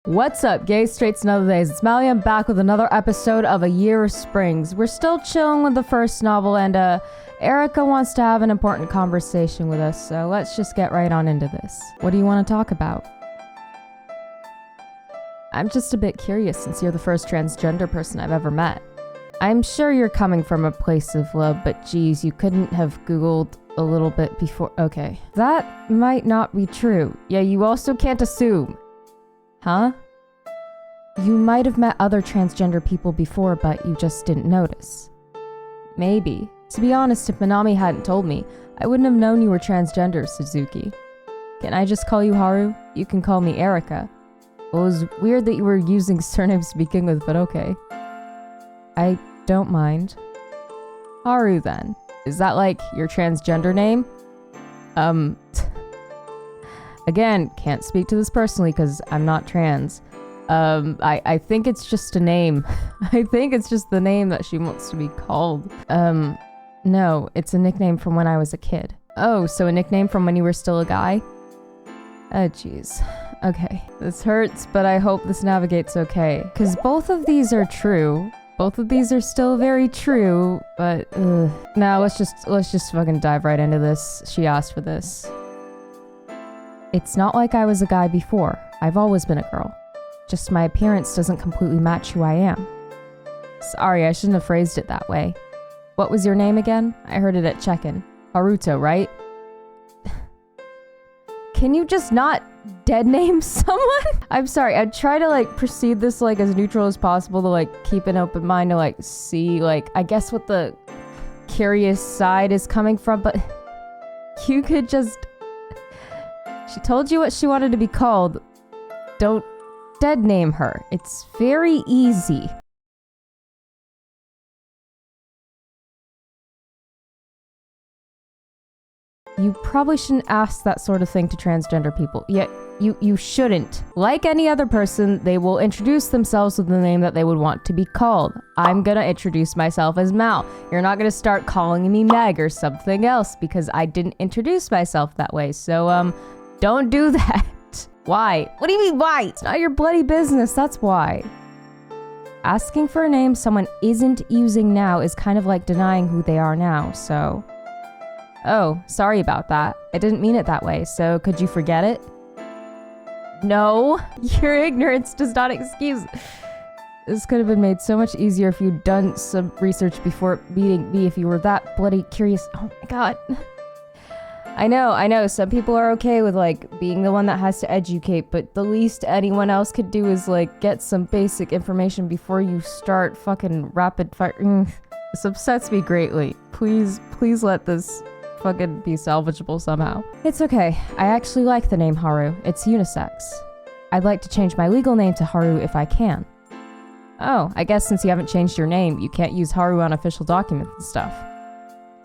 What's up, gay straights and other days? It's Mally. I'm back with another episode of A Year of Springs. We're still chilling with the first novel, and Erica wants to have an important conversation with us, so let's just get right on into this. What do you want to talk about? I'm just a bit curious since you're the first transgender person I've ever met. I'm sure you're coming from a place of love, but geez, you couldn't have Googled a little bit before. Okay, that might not be true. Yeah, you also can't assume. Huh? You might have met other transgender people before, but you just didn't notice. Maybe. To be honest, if Minami hadn't told me, I wouldn't have known you were transgender, Suzuki. Can I just call you Haru? You can call me Erica. Well, it was weird that you were using surnames to begin with, but okay. I don't mind. Haru, then. Is that like your transgender name? Again, can't speak to this personally because I'm not trans. I think it's just a name. I think it's just the name that she wants to be called. No, it's a nickname from when I was a kid. Oh, so a nickname from when you were still a guy? Oh, jeez. Okay, this hurts, but I hope this navigates okay. Because both of these are true. Both of these are still very true, but now let's just fucking dive right into this. She asked for this. It's not like I was a guy before. I've always been a girl. Just my appearance doesn't completely match who I am. Sorry, I shouldn't have phrased it that way. What was your name again? I heard it at check-in. Haruto, right? Can you just not dead name someone? I'm sorry, I try to proceed this as neutral as possible to keep an open mind to see I guess what the curious side is coming from, but you could just... She told you what she wanted to be called. Don't dead name her. It's very easy. You probably shouldn't ask that sort of thing to transgender people. Yeah, you shouldn't. Like any other person, they will introduce themselves with the name that they would want to be called. I'm gonna introduce myself as Mal. You're not gonna start calling me Meg or something else because I didn't introduce myself that way. So, don't do that. Why? What do you mean, why? It's not your bloody business, that's why. Asking for a name someone isn't using now is kind of like denying who they are now, so... Oh, sorry about that. I didn't mean it that way, so could you forget it? No, your ignorance does not excuse... This could have been made so much easier if you'd done some research before meeting me if you were that bloody curious. Oh my god. I know, some people are okay with being the one that has to educate, but the least anyone else could do is get some basic information before you start fucking rapid fire. This upsets me greatly. Please let this fucking be salvageable somehow. It's okay. I actually like the name Haru. It's unisex. I'd like to change my legal name to Haru if I can. Oh, I guess since you haven't changed your name, you can't use Haru on official documents and stuff.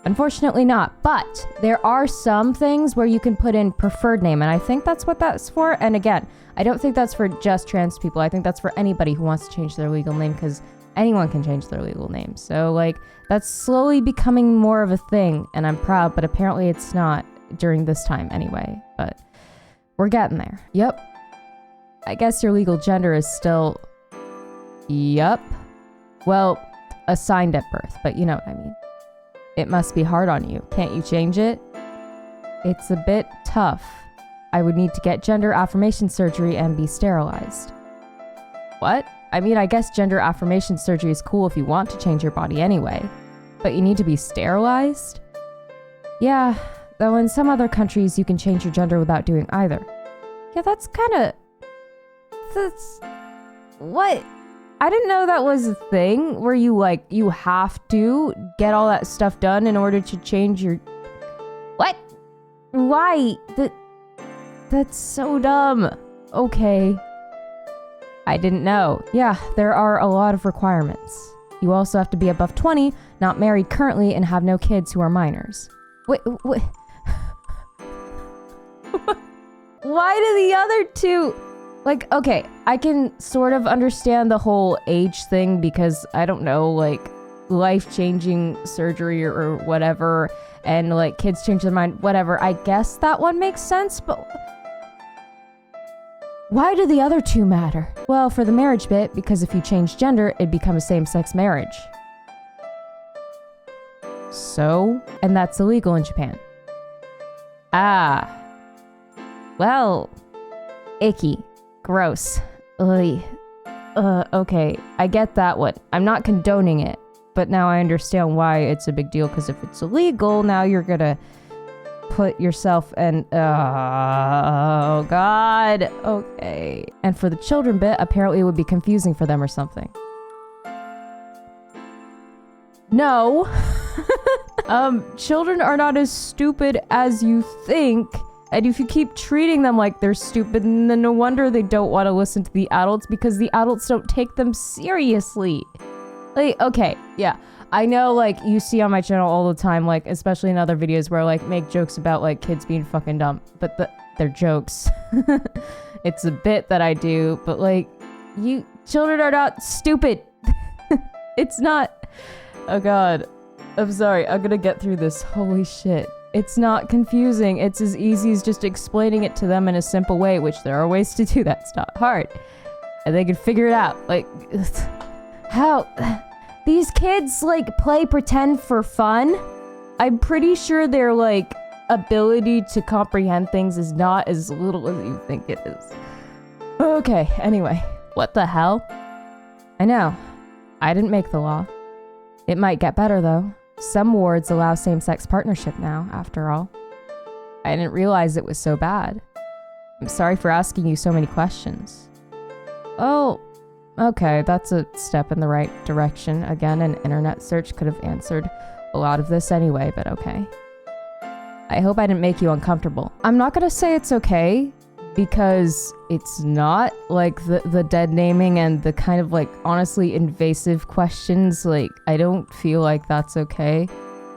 Unfortunately not, but there are some things where you can put in preferred name, and I think that's what that's for. And again, I don't think that's for just trans people. I think that's for anybody who wants to change their legal name, because anyone can change their legal name. So that's slowly becoming more of a thing, and I'm proud, but apparently it's not during this time anyway. But we're getting there. Yep. I guess your legal gender is still... Yup. Well, assigned at birth, but you know what I mean. It must be hard on you. Can't you change it? It's a bit tough. I would need to get gender affirmation surgery and be sterilized. What? I mean, I guess gender affirmation surgery is cool if you want to change your body anyway. But you need to be sterilized? Yeah, though in some other countries you can change your gender without doing either. Yeah, that's kinda... That's... What? I didn't know that was a thing where you have to get all that stuff done in order to change your... What? Why? That's so dumb. Okay. I didn't know. Yeah, there are a lot of requirements. You also have to be above 20, not married currently, and have no kids who are minors. Wait. Why do the other two... okay, I can sort of understand the whole age thing because, I don't know, life-changing surgery or whatever, and, kids change their mind, whatever. I guess that one makes sense, but... Why do the other two matter? Well, for the marriage bit, because if you change gender, it'd become a same-sex marriage. So? And that's illegal in Japan. Ah. Well, icky. Gross. Ugh. Okay, I get that one. I'm not condoning it, but now I understand why it's a big deal, because if it's illegal, now you're gonna put yourself in... oh, God. Okay. And for the children bit, apparently it would be confusing for them or something. No. Children are not as stupid as you think. And if you keep treating them like they're stupid, then no wonder they don't want to listen to the adults, because the adults don't take them seriously. Like, okay, yeah. I know, like, you see on my channel all the time, like, especially in other videos where, like, make jokes about, like, kids being fucking dumb. But they're jokes. It's a bit that I do, but, like, you children are not stupid. It's not... Oh, God. I'm sorry. I'm gonna get through this. Holy shit. It's not confusing. It's as easy as just explaining it to them in a simple way, which there are ways to do that. It's not hard. And they can figure it out. Like, how... These kids, like, play pretend for fun. I'm pretty sure their, like, ability to comprehend things is not as little as you think it is. Okay, anyway. What the hell? I know. I didn't make the law. It might get better, though. Some wards allow same-sex partnership now, after all. I didn't realize it was so bad. I'm sorry for asking you so many questions. Oh, okay, that's a step in the right direction. Again, an internet search could have answered a lot of this anyway, but okay. I hope I didn't make you uncomfortable. I'm not gonna say it's okay, because it's not. Like, the dead naming and the kind of, like, honestly invasive questions, like, I don't feel like that's okay.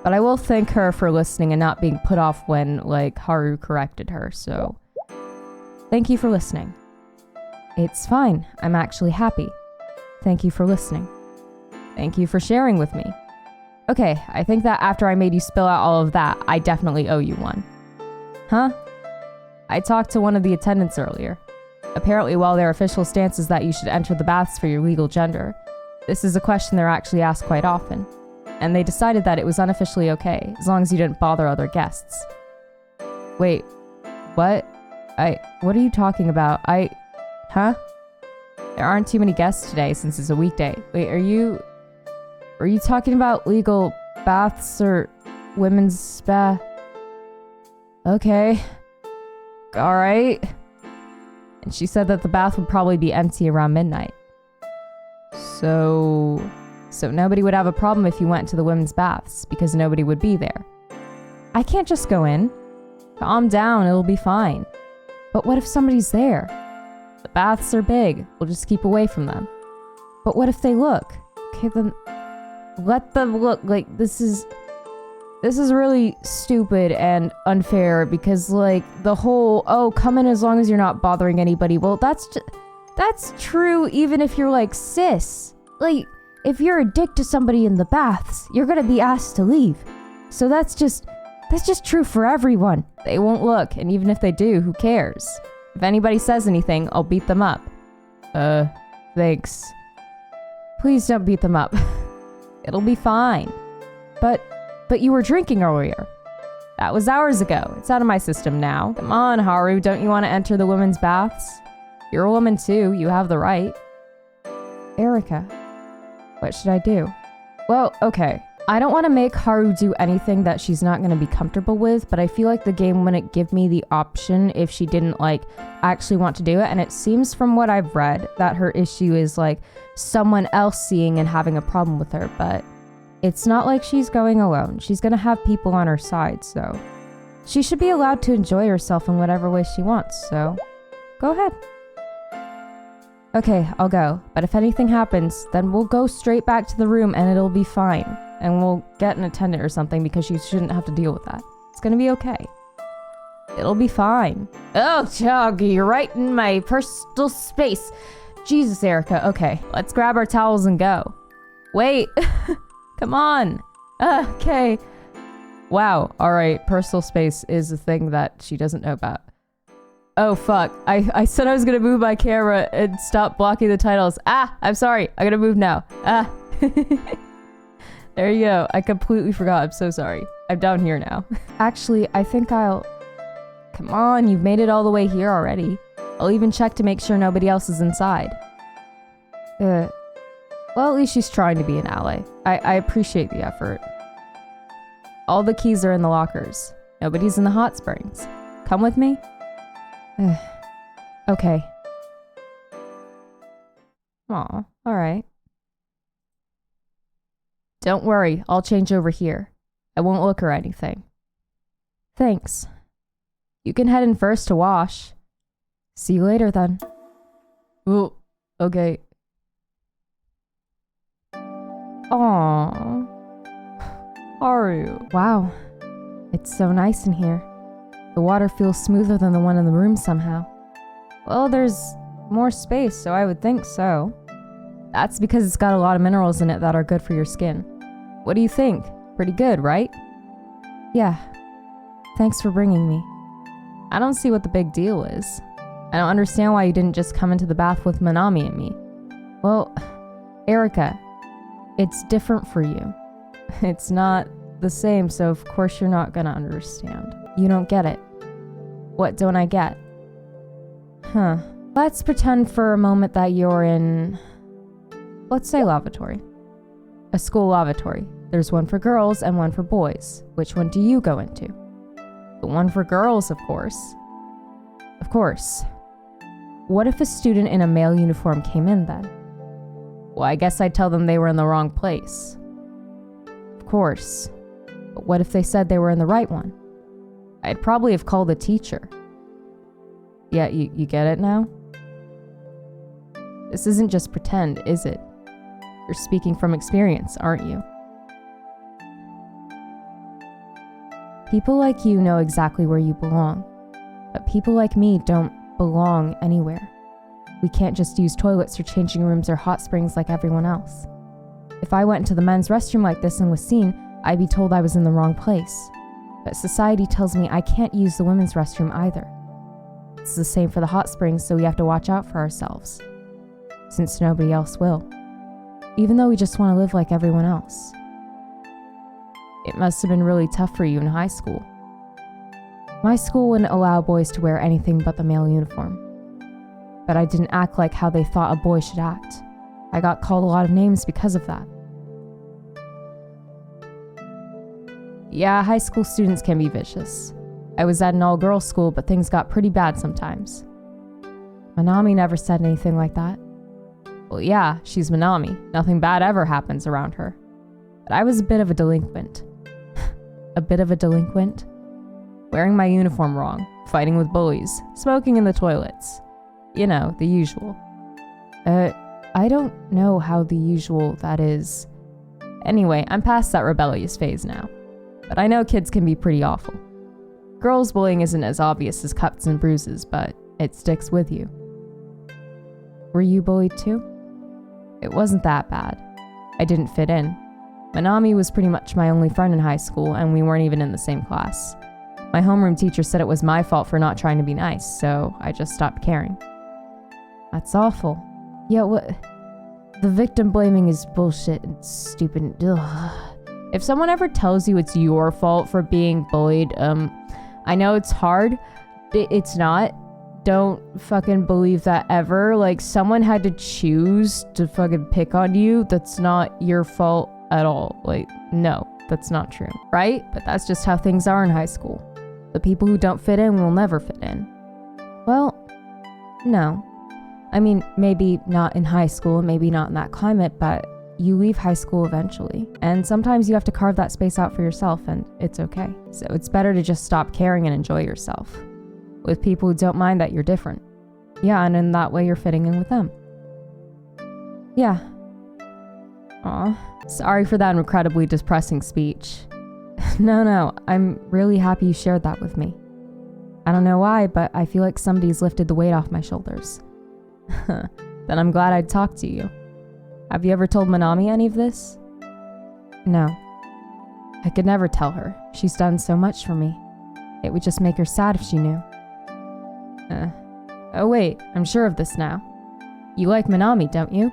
But I will thank her for listening and not being put off when, like, Haru corrected her, so... Thank you for listening. It's fine. I'm actually happy. Thank you for listening. Thank you for sharing with me. Okay, I think that after I made you spill out all of that, I definitely owe you one. Huh? I talked to one of the attendants earlier. Apparently, while their official stance is that you should enter the baths for your legal gender, this is a question they're actually asked quite often. And they decided that it was unofficially okay, as long as you didn't bother other guests. Wait, what? What are you talking about? Huh? There aren't too many guests today since it's a weekday. Wait, are you talking about legal baths or women's spa? Okay. Alright. And she said that the bath would probably be empty around midnight. So nobody would have a problem if you went to the women's baths, because nobody would be there. I can't just go in. Calm down, it'll be fine. But what if somebody's there? The baths are big. We'll just keep away from them. But what if they look? Okay, then let them look. Like, this is really stupid and unfair, because, like, the whole, oh, come in as long as you're not bothering anybody. Well, that's true even if you're, like, cis. Like, if you're a dick to somebody in the baths, you're gonna be asked to leave. So that's just true for everyone. They won't look, and even if they do, who cares? If anybody says anything, I'll beat them up. Thanks. Please don't beat them up. It'll be fine. But you were drinking earlier. That was hours ago. It's out of my system now. Come on, Haru, don't you want to enter the women's baths? You're a woman too, you have the right. Erica, what should I do? Well, okay. I don't want to make Haru do anything that she's not going to be comfortable with, but I feel like the game wouldn't give me the option if she didn't, like, actually want to do it. And it seems from what I've read that her issue is, like, someone else seeing and having a problem with her, but it's not like she's going alone. She's going to have people on her side, so she should be allowed to enjoy herself in whatever way she wants, so go ahead. Okay, I'll go, but if anything happens, then we'll go straight back to the room and it'll be fine. And we'll get an attendant or something, because you shouldn't have to deal with that. It's gonna be okay. It'll be fine. Oh, Chug, you're right in my personal space. Jesus, Erica. Okay, let's grab our towels and go. Wait. Come on. Okay. Wow. All right. Personal space is a thing that she doesn't know about. Oh, fuck. I said I was gonna move my camera and stop blocking the titles. Ah, I'm sorry. I gotta move now. Ah. There you go. I completely forgot. I'm so sorry. I'm down here now. Actually, I think I'll... Come on, you've made it all the way here already. I'll even check to make sure nobody else is inside. Well, at least she's trying to be an ally. I appreciate the effort. All the keys are in the lockers. Nobody's in the hot springs. Come with me? Okay. Aw, alright. Don't worry, I'll change over here. I won't look or anything. Thanks. You can head in first to wash. See you later then. Oh, okay. Aww. Haru. Wow. It's so nice in here. The water feels smoother than the one in the room somehow. Well, there's more space, so I would think so. That's because it's got a lot of minerals in it that are good for your skin. What do you think? Pretty good, right? Yeah. Thanks for bringing me. I don't see what the big deal is. I don't understand why you didn't just come into the bath with Manami and me. Well, Erica, it's different for you. It's not the same, so of course you're not gonna understand. You don't get it. What don't I get? Huh. Let's pretend for a moment that you're in... Let's say lavatory. A school lavatory. There's one for girls and one for boys. Which one do you go into? The one for girls, of course. Of course. What if a student in a male uniform came in then? Well, I guess I'd tell them they were in the wrong place. Of course. But what if they said they were in the right one? I'd probably have called a teacher. Yeah, you get it now? This isn't just pretend, is it? You're speaking from experience, aren't you? People like you know exactly where you belong. But people like me don't belong anywhere. We can't just use toilets or changing rooms or hot springs like everyone else. If I went into the men's restroom like this and was seen, I'd be told I was in the wrong place. But society tells me I can't use the women's restroom either. It's the same for the hot springs, so we have to watch out for ourselves. Since nobody else will. Even though we just want to live like everyone else. It must have been really tough for you in high school. My school wouldn't allow boys to wear anything but the male uniform. But I didn't act like how they thought a boy should act. I got called a lot of names because of that. Yeah, high school students can be vicious. I was at an all-girls school, but things got pretty bad sometimes. Manami never said anything like that. Well, yeah, she's Manami. Nothing bad ever happens around her. But I was a bit of a delinquent. A bit of a delinquent? Wearing my uniform wrong, fighting with bullies, smoking in the toilets. You know, the usual. I don't know how the usual that is. Anyway, I'm past that rebellious phase now. But I know kids can be pretty awful. Girls bullying isn't as obvious as cuts and bruises, but it sticks with you. Were you bullied too? It wasn't that bad. I didn't fit in. Manami was pretty much my only friend in high school, and we weren't even in the same class. My homeroom teacher said it was my fault for not trying to be nice, so I just stopped caring. That's awful. Yeah, what? The victim blaming is bullshit and stupid. Ugh. If someone ever tells you it's your fault for being bullied, I know it's hard. It's not. Don't fucking believe that ever. Like, someone had to choose to fucking pick on you. That's not your fault at all. Like, no, that's not true. Right? But that's just how things are in high school. The people who don't fit in will never fit in. Well, no. I mean, maybe not in high school, maybe not in that climate, but you leave high school eventually. And sometimes you have to carve that space out for yourself, and it's okay. So it's better to just stop caring and enjoy yourself. With people who don't mind that you're different. Yeah, and in that way you're fitting in with them. Yeah. Aw. Sorry for that incredibly depressing speech. No, I'm really happy you shared that with me. I don't know why, but I feel like somebody's lifted the weight off my shoulders. Then I'm glad I'd talk to you. Have you ever told Manami any of this? No. I could never tell her. She's done so much for me. It would just make her sad if she knew. Oh wait, I'm sure of this now. You like Minami, don't you?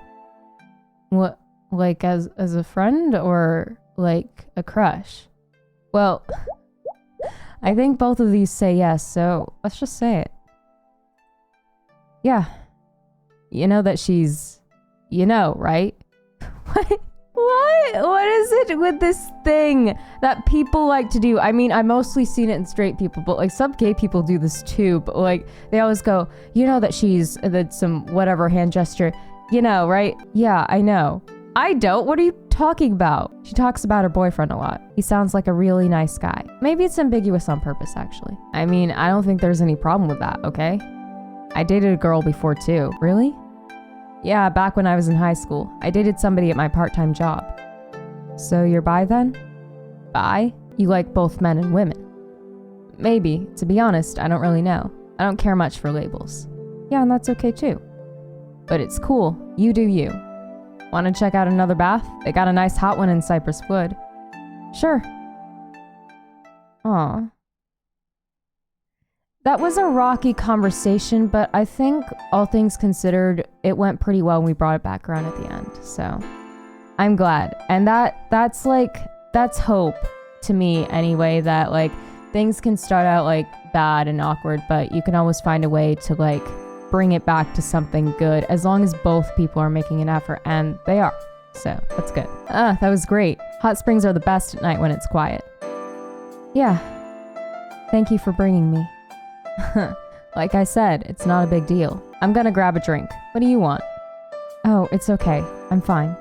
What, like as a friend or like a crush? Well, I think both of these say yes, so let's just say it. Yeah. You know that she's... You know, right? What? What is it with this thing that people like to do? I mean, I've mostly seen it in straight people, but like some gay people do this too. But like they always go, you know that she's... That's some whatever hand gesture. You know, right? Yeah, I know. I don't. What are you talking about? She talks about her boyfriend a lot. He sounds like a really nice guy. Maybe it's ambiguous on purpose, actually. I mean, I don't think there's any problem with that, okay? I dated a girl before too. Really? Yeah, back when I was in high school. I dated somebody at my part-time job. So you're bi then? Bi? You like both men and women? Maybe. To be honest, I don't really know. I don't care much for labels. Yeah, and that's okay too. But it's cool. You do you. Want to check out another bath? They got a nice hot one in Cypress Wood. Sure. Aw. That was a rocky conversation, but I think, all things considered, it went pretty well when we brought it back around at the end, so I'm glad. And that's hope to me anyway, that like things can start out like bad and awkward, but you can always find a way to like bring it back to something good as long as both people are making an effort, and they are. So that's good. That was great. Hot springs are the best at night when it's quiet. Yeah. Thank you for bringing me. Like I said, it's not a big deal. I'm gonna grab a drink. What do you want? Oh, it's okay. I'm fine.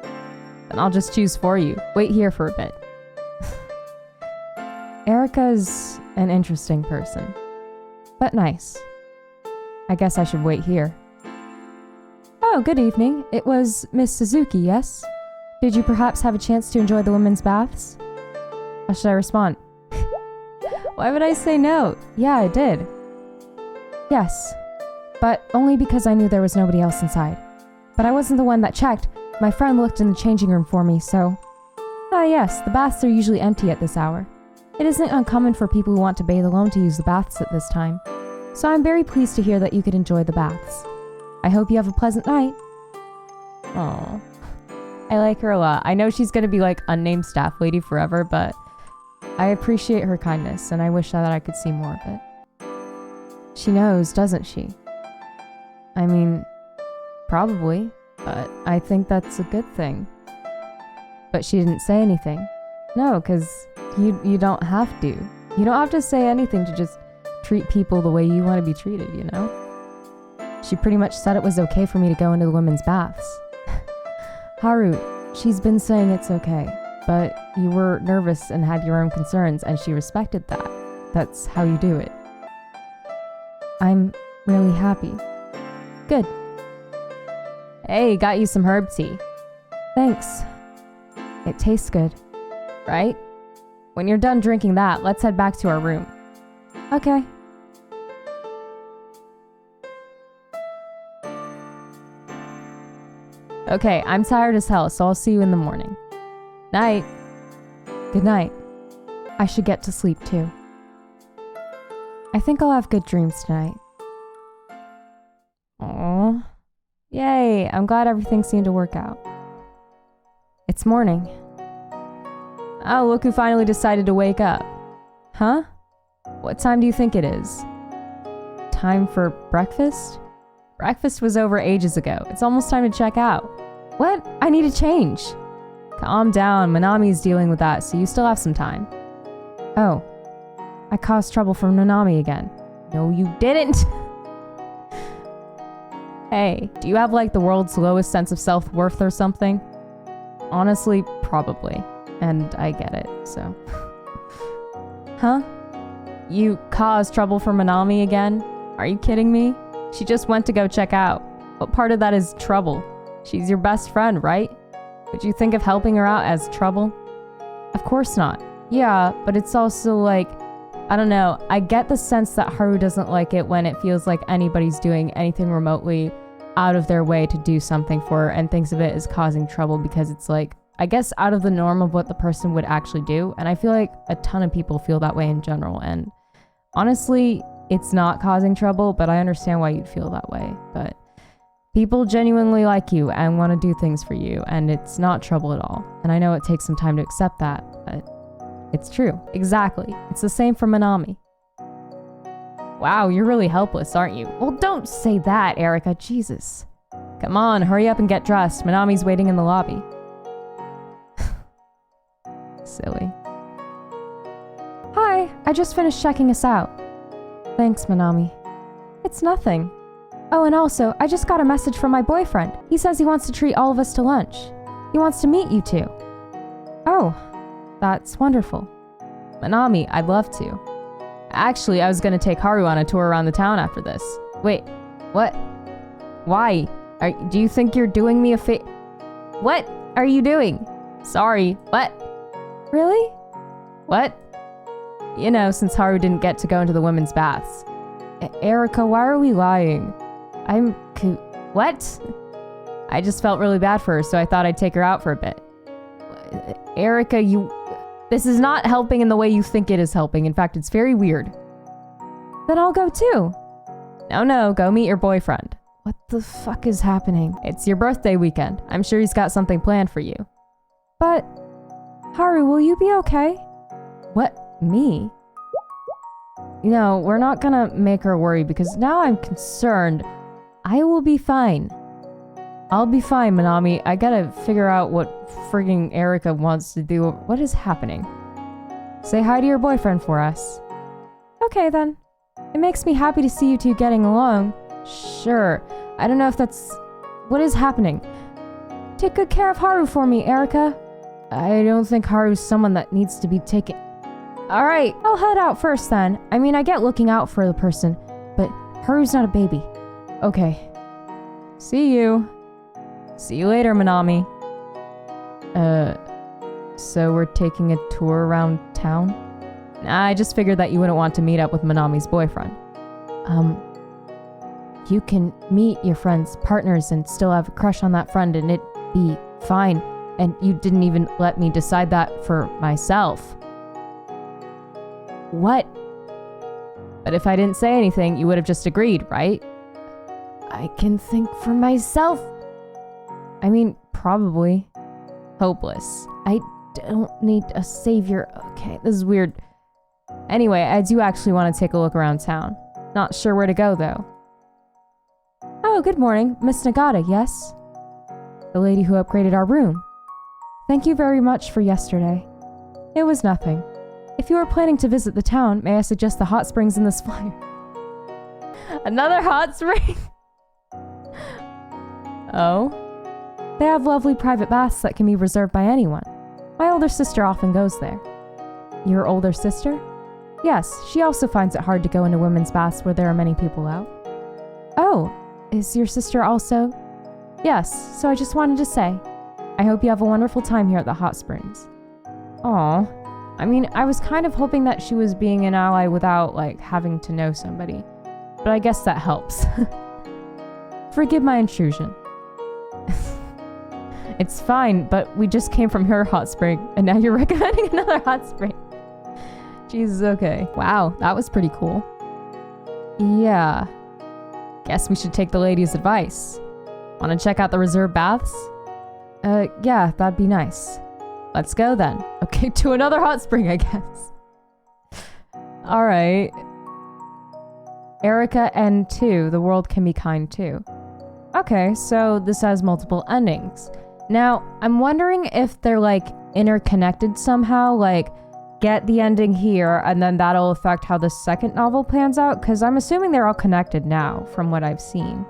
Then I'll just choose for you. Wait here for a bit. Erica's an interesting person, but nice. I guess I should wait here. Oh, good evening. It was Miss Suzuki, yes? Did you perhaps have a chance to enjoy the women's baths? How should I respond? Why would I say no? Yeah, I did. Yes, but only because I knew there was nobody else inside. But I wasn't the one that checked. My friend looked in the changing room for me, so... Ah yes, the baths are usually empty at this hour. It isn't uncommon for people who want to bathe alone to use the baths at this time. So I'm very pleased to hear that you could enjoy the baths. I hope you have a pleasant night. Aww. I like her a lot. I know she's gonna be like unnamed staff lady forever, but I appreciate her kindness and I wish that I could see more of it. She knows, doesn't she? I mean, probably, but I think that's a good thing. But she didn't say anything. No, because you don't have to. You don't have to say anything to just treat people the way you want to be treated, you know? She pretty much said it was okay for me to go into the women's baths. Haru, she's been saying it's okay, but you were nervous and had your own concerns, and she respected that. That's how you do it. I'm really happy. Good. Hey, got you some herb tea. Thanks. It tastes good. Right? When you're done drinking that, let's head back to our room. Okay. Okay, I'm tired as hell, so I'll see you in the morning. Night. Good night. I should get to sleep too. I think I'll have good dreams tonight. Aww. Yay, I'm glad everything seemed to work out. It's morning. Oh, look who finally decided to wake up. Huh? What time do you think it is? Time for breakfast? Breakfast was over ages ago. It's almost time to check out. What? I need to change. Calm down, Manami's dealing with that, so you still have some time. Oh. I caused trouble for Nanami again. No, you didn't! Hey, do you have like the world's lowest sense of self-worth or something? Honestly, probably. And I get it, so. Huh? You caused trouble for Manami again? Are you kidding me? She just went to go check out. What part of that is trouble? She's your best friend, right? Would you think of helping her out as trouble? Of course not. Yeah, but it's also like, I don't know, I get the sense that Haru doesn't like it when it feels like anybody's doing anything remotely out of their way to do something for her and thinks of it as causing trouble because it's like, I guess out of the norm of what the person would actually do. And I feel like a ton of people feel that way in general. And honestly, it's not causing trouble, but I understand why you'd feel that way. But people genuinely like you and want to do things for you, and it's not trouble at all. And I know it takes some time to accept that, but it's true. Exactly. It's the same for Manami. Wow, you're really helpless, aren't you? Well, don't say that, Erica. Jesus. Come on, hurry up and get dressed. Manami's waiting in the lobby. Silly. Hi, I just finished checking us out. Thanks, Manami. It's nothing. Oh, and also, I just got a message from my boyfriend. He says he wants to treat all of us to lunch. He wants to meet you two. Oh, that's wonderful. Manami, I'd love to. Actually, I was gonna take Haru on a tour around the town after this. Wait, what? Why? Do you think you're doing me a What are you doing? Sorry, what? Really? What? You know, since Haru didn't get to go into the women's baths. Erica, why are we lying? What? I just felt really bad for her, so I thought I'd take her out for a bit. Erica, this is not helping in the way you think it is helping. In fact, it's very weird. Then I'll go too. No, go meet your boyfriend. What the fuck is happening? It's your birthday weekend. I'm sure he's got something planned for you. But, Haru, will you be okay? What? Me? You know, we're not gonna make her worry because now I'm concerned. I will be fine. I'll be fine, Manami. I gotta figure out what frigging Erica wants to do. What is happening? Say hi to your boyfriend for us. Okay, then. It makes me happy to see you two getting along. Sure. I don't know if that's... What is happening? Take good care of Haru for me, Erica. I don't think Haru's someone that needs to be taken... Alright, I'll head out first then. I mean, I get looking out for the person, but Haru's not a baby. Okay. See you. See you later, Manami. So we're taking a tour around town? Nah, I just figured that you wouldn't want to meet up with Manami's boyfriend. You can meet your friends' partners and still have a crush on that friend and it'd be fine. And you didn't even let me decide that for myself. What? But if I didn't say anything, you would have just agreed, right? I can think for myself. I mean, probably. Hopeless. I don't need a savior. Okay, this is weird. Anyway, I do actually want to take a look around town. Not sure where to go, though. Oh, good morning. Miss Nagata, yes? The lady who upgraded our room. Thank you very much for yesterday. It was nothing. If you are planning to visit the town, may I suggest the hot springs in this flyer? Another hot spring? Oh? They have lovely private baths that can be reserved by anyone. My older sister often goes there. Your older sister? Yes, she also finds it hard to go into women's baths where there are many people out. Oh, is your sister also? Yes, so I just wanted to say, I hope you have a wonderful time here at the hot springs. Aw. I mean, I was kind of hoping that she was being an ally without, having to know somebody. But I guess that helps. Forgive my intrusion. It's fine, but we just came from her hot spring, and now you're recommending another hot spring. Jesus, okay. Wow, that was pretty cool. Yeah. Guess we should take the lady's advice. Want to check out the reserved baths? Yeah, that'd be nice. Let's go then. Okay, to another hot spring, I guess. Alright. Erica and 2, the world can be kind too. Okay, so this has multiple endings. Now, I'm wondering if they're interconnected somehow, get the ending here and then that'll affect how the second novel plans out, because I'm assuming they're all connected now from what I've seen.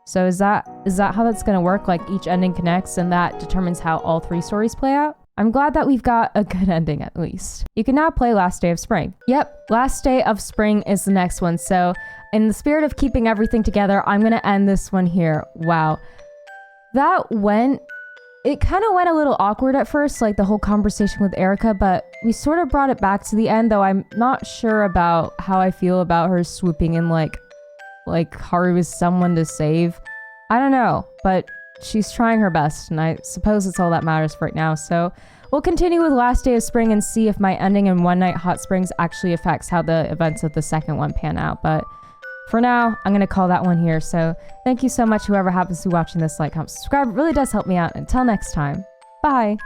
So is that how that's gonna work? Each ending connects and that determines how all 3 stories play out? I'm glad that we've got a good ending at least. You can now play Last Day of Spring. Yep, Last Day of Spring is the next one. So in the spirit of keeping everything together, I'm gonna end this one here. Wow. It kind of went a little awkward at first, the whole conversation with Erica, but we sort of brought it back to the end, though I'm not sure about how I feel about her swooping in like Haru is someone to save. I don't know, but she's trying her best, and I suppose it's all that matters for right now. So we'll continue with Last Day of Spring and see if my ending in One Night Hot Springs actually affects how the events of the second one pan out. But for now, I'm going to call that one here. So thank you so much, whoever happens to be watching this. Like, comment, subscribe. It really does help me out. Until next time, bye.